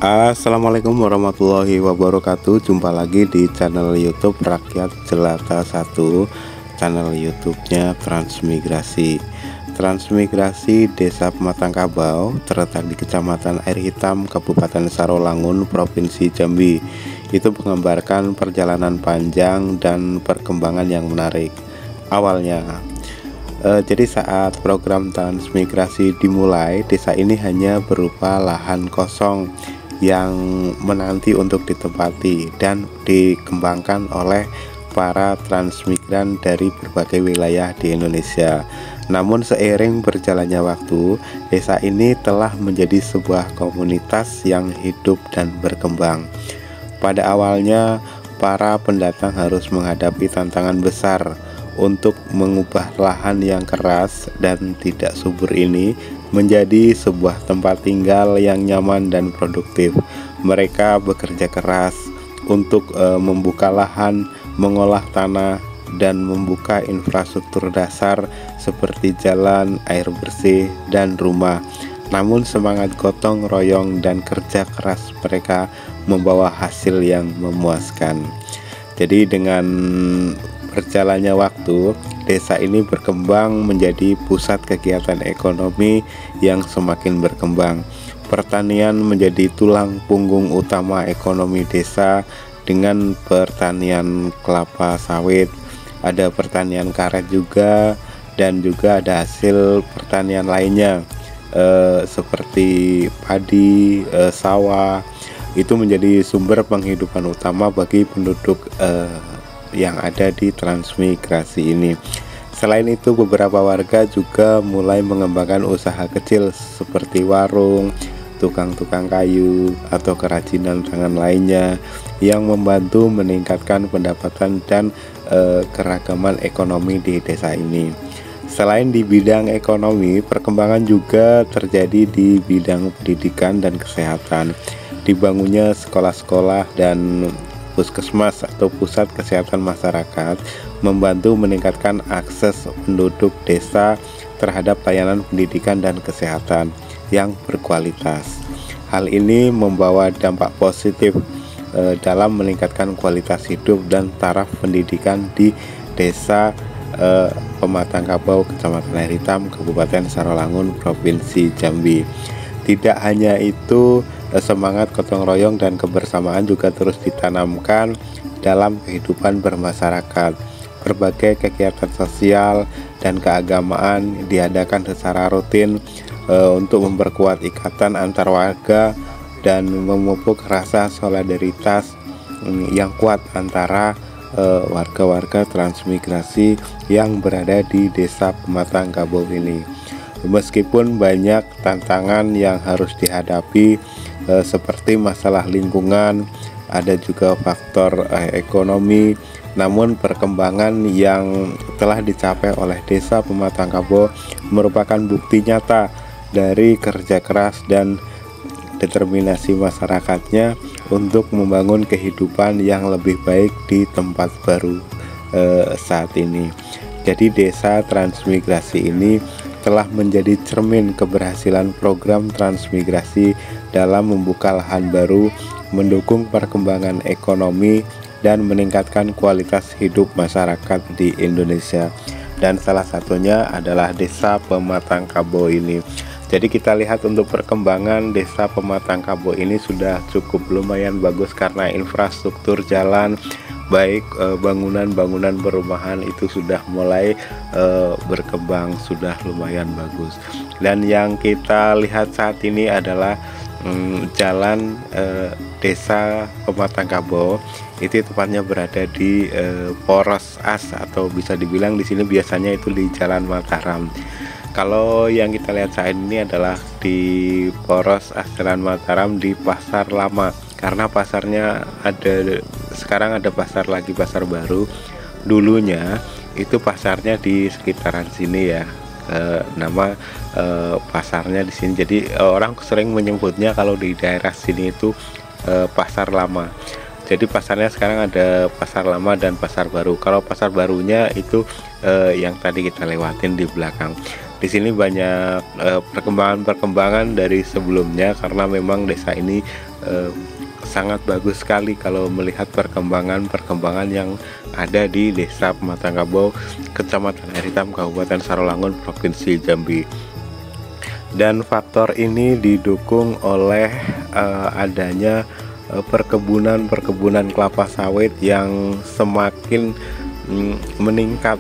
Assalamualaikum warahmatullahi wabarakatuh. Jumpa lagi di channel YouTube Rakyat Jelata 1, channel YouTube-nya Transmigrasi. Transmigrasi Desa Pematang Kabau terletak di Kecamatan Air Hitam, Kabupaten Sarolangun, Provinsi Jambi. Itu menggambarkan perjalanan panjang dan perkembangan yang menarik. Awalnya jadi saat program transmigrasi dimulai, desa ini hanya berupa lahan kosong yang menanti untuk ditempati dan dikembangkan oleh para transmigran dari berbagai wilayah di Indonesia. Namun seiring berjalannya waktu, desa ini telah menjadi sebuah komunitas yang hidup dan berkembang. Pada awalnya, para pendatang harus menghadapi tantangan besar untuk mengubah lahan yang keras dan tidak subur ini menjadi sebuah tempat tinggal yang nyaman dan produktif. Mereka bekerja keras untuk membuka lahan, mengolah tanah, dan membuka infrastruktur dasar seperti jalan, air bersih, dan rumah. Namun semangat gotong royong dan kerja keras mereka membawa hasil yang memuaskan. Jadi dengan berjalannya waktu, desa ini berkembang menjadi pusat kegiatan ekonomi yang semakin berkembang. Pertanian menjadi tulang punggung utama ekonomi desa dengan pertanian kelapa sawit, ada pertanian karet juga, dan juga ada hasil pertanian lainnya seperti padi, sawah. Itu menjadi sumber penghidupan utama bagi penduduk yang ada di transmigrasi ini. Selain itu, beberapa warga juga mulai mengembangkan usaha kecil seperti warung, tukang-tukang kayu, atau kerajinan tangan lainnya yang membantu meningkatkan pendapatan dan keragaman ekonomi di desa ini. Selain di bidang ekonomi, perkembangan juga terjadi di bidang pendidikan dan kesehatan. Dibangunnya sekolah-sekolah dan puskesmas atau pusat kesehatan masyarakat membantu meningkatkan akses penduduk desa terhadap layanan pendidikan dan kesehatan yang berkualitas. Hal ini membawa dampak positif dalam meningkatkan kualitas hidup dan taraf pendidikan di desa Pematang Kabau, Kecamatan Air Hitam, Kabupaten Sarolangun, Provinsi Jambi. Tidak hanya itu, semangat gotong royong dan kebersamaan juga terus ditanamkan dalam kehidupan bermasyarakat. Berbagai kegiatan sosial dan keagamaan diadakan secara rutin untuk memperkuat ikatan antar warga dan memupuk rasa solidaritas yang kuat antara warga-warga transmigrasi yang berada di Desa Pematang Kabau ini. Meskipun banyak tantangan yang harus dihadapi seperti masalah lingkungan, ada juga faktor ekonomi, namun perkembangan yang telah dicapai oleh Desa Pematang Kabau merupakan bukti nyata dari kerja keras dan determinasi masyarakatnya untuk membangun kehidupan yang lebih baik di tempat baru saat ini. Jadi desa transmigrasi ini telah menjadi cermin keberhasilan program transmigrasi dalam membuka lahan baru, mendukung perkembangan ekonomi, dan meningkatkan kualitas hidup masyarakat di Indonesia. Dan salah satunya adalah Desa Pematang Kabau ini. Jadi kita lihat untuk perkembangan Desa Pematang Kabau ini sudah cukup lumayan bagus karena infrastruktur jalan, baik bangunan-bangunan perumahan itu sudah mulai berkembang, sudah lumayan bagus. Dan yang kita lihat saat ini adalah jalan Desa Pematang Kabau. Itu tepatnya berada di Poros As, atau bisa dibilang di sini biasanya itu di Jalan Mataram. Kalau yang kita lihat saat ini adalah di Poros As Jalan Mataram di Pasar Lama, karena pasarnya sekarang ada pasar lagi, pasar baru. Dulunya itu pasarnya di sekitaran sini ya, nama pasarnya di sini. Jadi orang sering menyebutnya kalau di daerah sini itu Pasar Lama. Jadi pasarnya sekarang ada Pasar Lama dan Pasar Baru. Kalau pasar barunya itu yang tadi kita lewatin di belakang. Di sini banyak perkembangan-perkembangan dari sebelumnya, karena memang desa ini sangat bagus sekali kalau melihat perkembangan yang ada di Desa Pematang Kabau, Kecamatan Air Hitam, Kabupaten Sarolangun, Provinsi Jambi. Dan faktor ini didukung oleh adanya perkebunan kelapa sawit yang semakin meningkat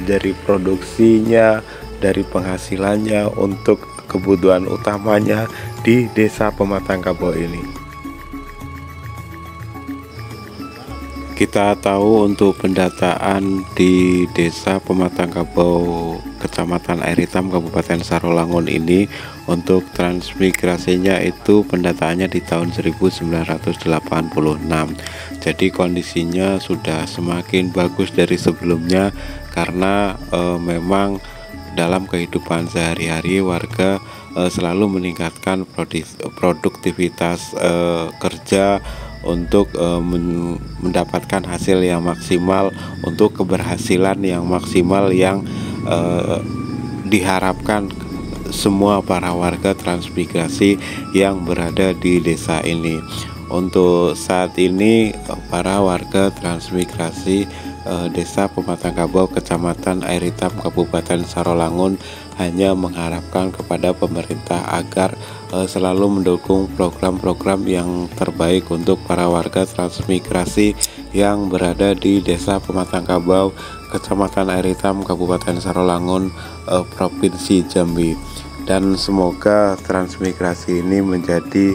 dari produksinya, dari penghasilannya untuk kebutuhan utamanya di Desa Pematang Kabau ini. Kita tahu untuk pendataan di Desa Pematang Kabau, Kecamatan Air Hitam, Kabupaten Sarolangun ini untuk transmigrasinya itu pendataannya di tahun 1986. Jadi kondisinya sudah semakin bagus dari sebelumnya karena memang dalam kehidupan sehari-hari warga selalu meningkatkan produktivitas kerja untuk mendapatkan hasil yang maksimal, untuk keberhasilan yang maksimal yang diharapkan semua para warga transmigrasi yang berada di desa ini. Untuk saat ini para warga transmigrasi Desa Pematang Kabau, Kecamatan Air Hitam, Kabupaten Sarolangun hanya mengharapkan kepada pemerintah agar selalu mendukung program-program yang terbaik untuk para warga transmigrasi yang berada di Desa Pematang Kabau, Kecamatan Air Hitam, Kabupaten Sarolangun, Provinsi Jambi. Dan semoga transmigrasi ini menjadi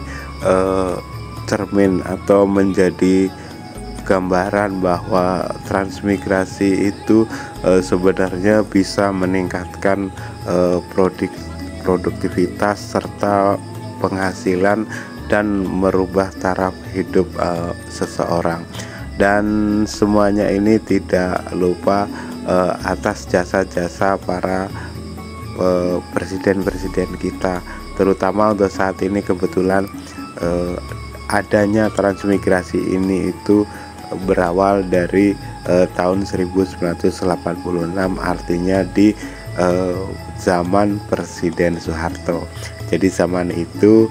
cermin atau menjadi gambaran bahwa transmigrasi itu sebenarnya bisa meningkatkan produktivitas serta penghasilan dan merubah taraf hidup seseorang. Dan semuanya ini tidak lupa atas jasa-jasa para presiden-presiden kita, terutama untuk saat ini kebetulan adanya transmigrasi ini itu berawal dari tahun 1986, artinya di zaman Presiden Soeharto. Jadi zaman itu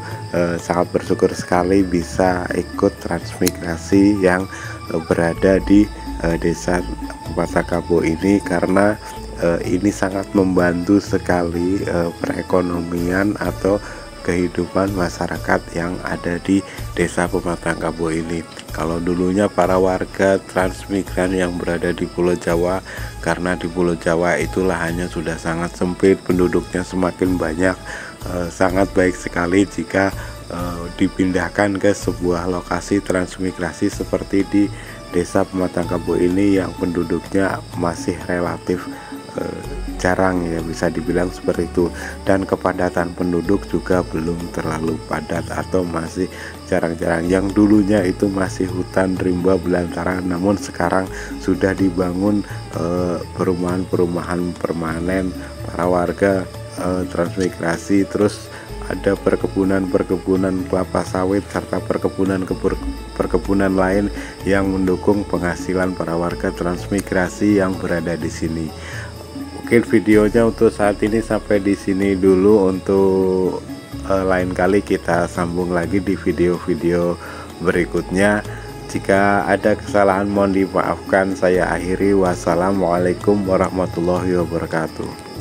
sangat bersyukur sekali bisa ikut transmigrasi yang berada di Desa Pematang Kabau ini, karena ini sangat membantu sekali perekonomian atau kehidupan masyarakat yang ada di Desa Pematang Kabau ini. Kalau dulunya para warga transmigran yang berada di Pulau Jawa, karena di Pulau Jawa itu lahannya sudah sangat sempit, penduduknya semakin banyak, sangat baik sekali jika dipindahkan ke sebuah lokasi transmigrasi seperti di Desa Pematang Kabau ini yang penduduknya masih relatif jarang, ya bisa dibilang seperti itu, dan kepadatan penduduk juga belum terlalu padat atau masih jarang-jarang. Yang dulunya itu masih hutan rimba belantara, namun sekarang sudah dibangun perumahan-perumahan permanen. Para warga transmigrasi, terus ada perkebunan kelapa sawit serta perkebunan lain yang mendukung penghasilan para warga transmigrasi yang berada di sini. Mungkin videonya untuk saat ini sampai di sini dulu. Untuk lain kali kita sambung lagi di video-video berikutnya. Jika ada kesalahan mohon dimaafkan. Saya akhiri, wassalamualaikum warahmatullahi wabarakatuh.